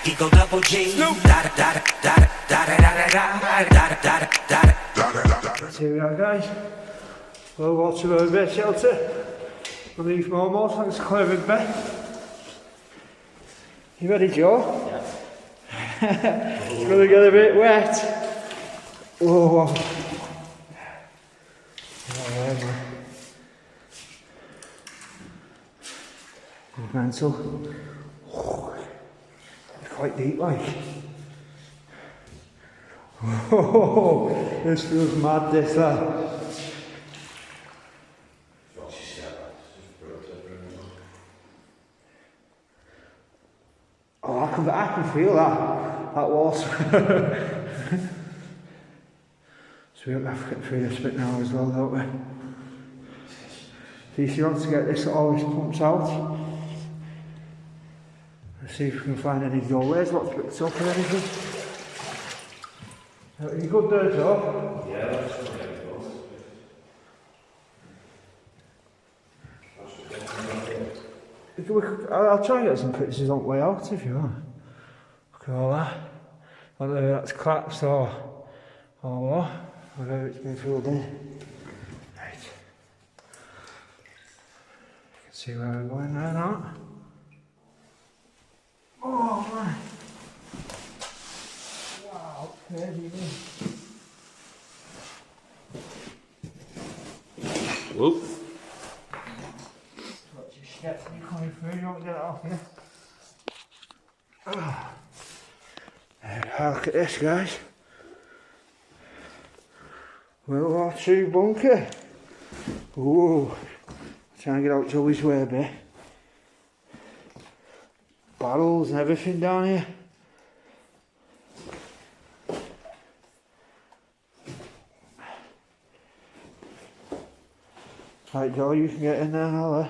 Eagle double G. Here we are, guys. Low water road bed shelter. Underneath Momo, thanks to Claire Rigby. You ready, Joe? Yeah. It's going to get a bit wet. Whoa. Mental. It's quite deep, like. Oh, this feels mad, this lad. Oh, I can feel that water. So we have to get through this bit now as well, don't we? See if you want to get this, all this pumps out. Let's see if we can find any doorways, what's a bit tough or anything. Are you good there, Joe? Yeah, that's what I'll try and get some pictures on the way out if you want. Look at all that. I don't know if that's collapsed or what. Whether it's been filled in. Right. You can see where we're going there now. Oh man. Wow, crazy. Whoop. Steps and you're coming through, you won't get it off here. Look at this, guys. World War II bunker. Ooh. Try and get out Joey's way a bit. Barrels and everything down here. Right, Joe, you can get in there now.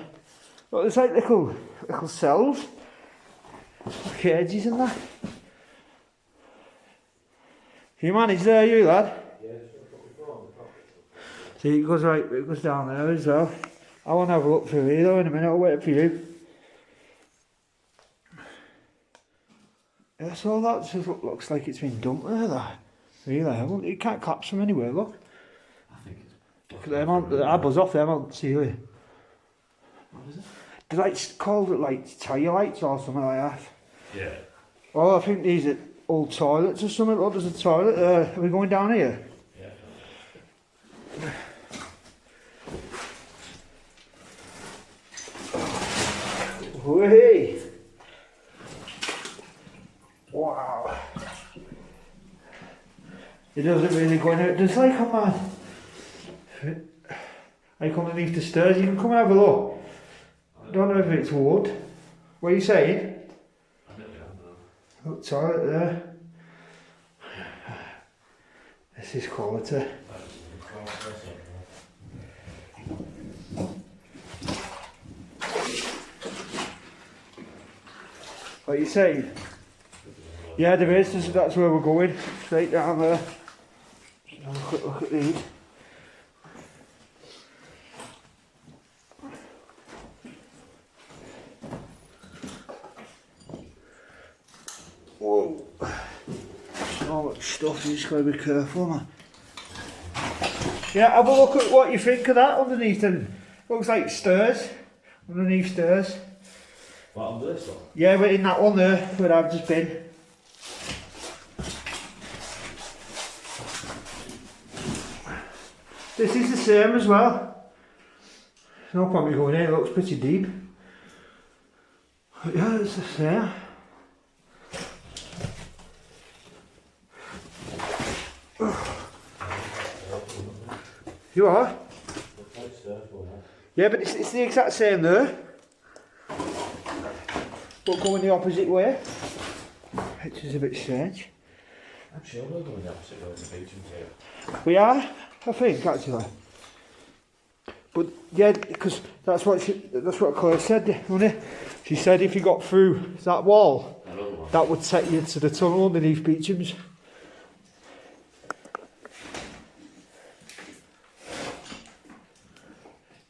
But there's like little cells, cages and that. Can you manage there, you lad? Yeah, See, it goes down there as well. I want to have a look through here though in a minute. I'll wait for you. Yeah, so that just looks like it's been dumped there. That really, you can't collapse from anywhere. Look. I think it's. Look at them. I buzz off them on the ceiling. What is it? They're like called like tire lights or something like that. Yeah. Oh, I think these are old toilets or something. Oh, there's a toilet there. Are we going down here? Yeah. Whee! Wow. It doesn't really go in. There's like a man. Like underneath the stairs. You can come and have a look. I don't know if it's wood. What are you saying? I don't know. Look, toilet there. This is quality. What are you saying? Yeah, there is. That's where we're going. Straight down there. Just have a quick look at these. Whoa. So much stuff, you just got to be careful, man. Yeah, have a look at what you think of that underneath them. Looks like stairs. Underneath stairs. What, under this one? Yeah, we're in that one there, where I've just been. This is the same as well. There's no point me going in, it looks pretty deep. But yeah, it's the same. You are? Yeah, but it's the exact same there. But going the opposite way. Which is a bit strange. I'm sure we're going the opposite way to the beach here. We are, I think, actually. But yeah, because that's what Claire said, wasn't it? She said if you got through that wall, that would take you to the tunnel underneath Beecham's.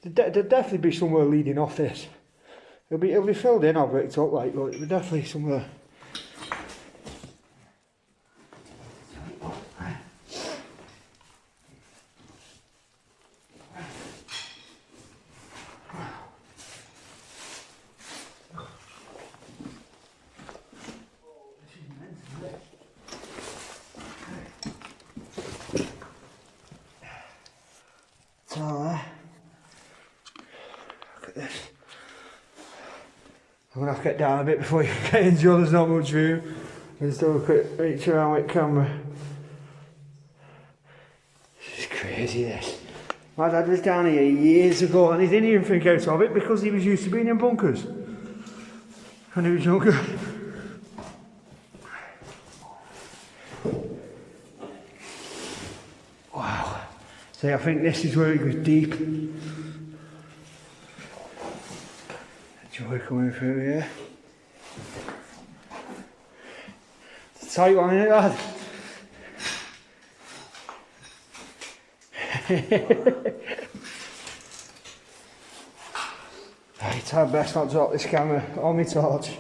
There'd definitely be somewhere leading off this. It'll be filled in or bricked up, like, but it'll be definitely somewhere. So, look at this. I'm gonna have to get down a bit before you get in, Joe. There's not much room. Just do a quick reach around with camera. This is crazy, this. My dad was down here years ago and he didn't even think out of it because he was used to being in bunkers when he was younger. Wow. See, I think this is where it goes deep. Joy coming through here. It's a tight one, isn't it, lad? Right, I'd best not drop this camera on my torch.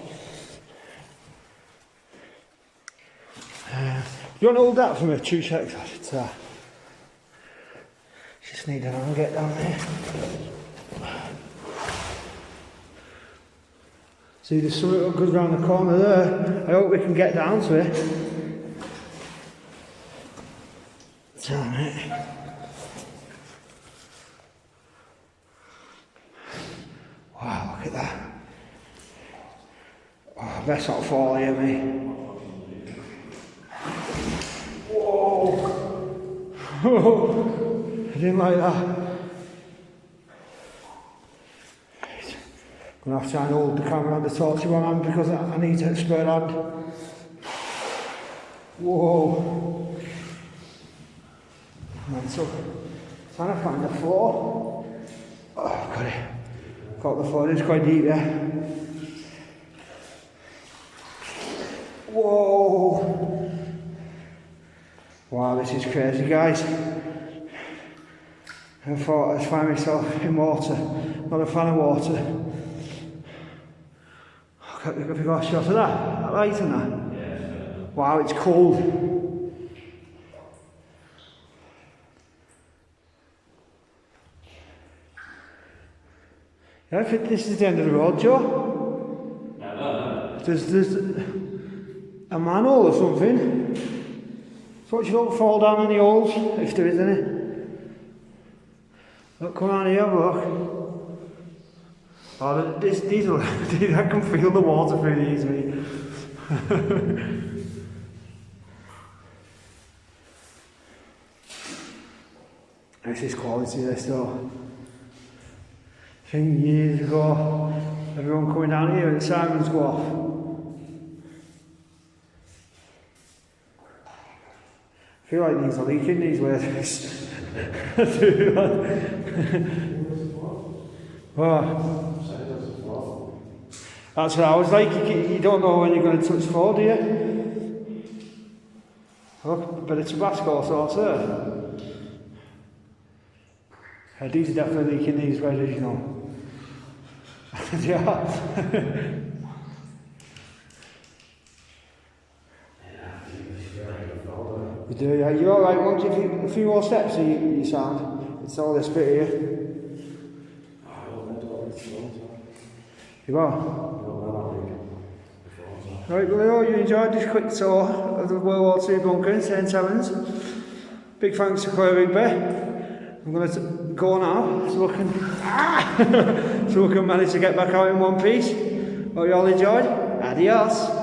You want to hold that for me? 2 seconds. Just need to get down there. See, there's something that goes round the corner there. I hope we can get down to it. Damn it. Wow, look at that. Oh, best not fall here, mate. Whoa! I didn't like that. I'm going to have to try and hold the camera on the torch in one hand because I need to spare hand. Whoa! Mental. Trying to find the floor. Oh, got it. Got the floor, it's quite deep there. Whoa! Wow, this is crazy, guys. I thought I'd find myself in water. Not a fan of water. Have you got a shot of that light in that? Yeah. Wow, it's cold. Yeah, I think this is the end of the road, Joe. No. There's a manhole or something. So you don't fall down any holes, if there is any. Look, come on here, look. Oh, these are, I can feel the water through these, mate. This is quality, this though. I think years ago, everyone coming down here at Simon's go off. I feel like these are leaking, these waves. Oh. That's what I was like, you don't know when you're going to touch floor, do you? Look, a bit of Tabasco sauce there. These are definitely leaking these wedges, you know. Yeah. You do, yeah. You're alright, once you take a few more steps you sound. It's all this bit here. You are? Right, well, you enjoyed this quick tour of the World War II bunker in St Helens. Big thanks to Claire Rigby. I'm going to go now so we can, so we can manage to get back out in one piece. Hope you all enjoyed. Adios.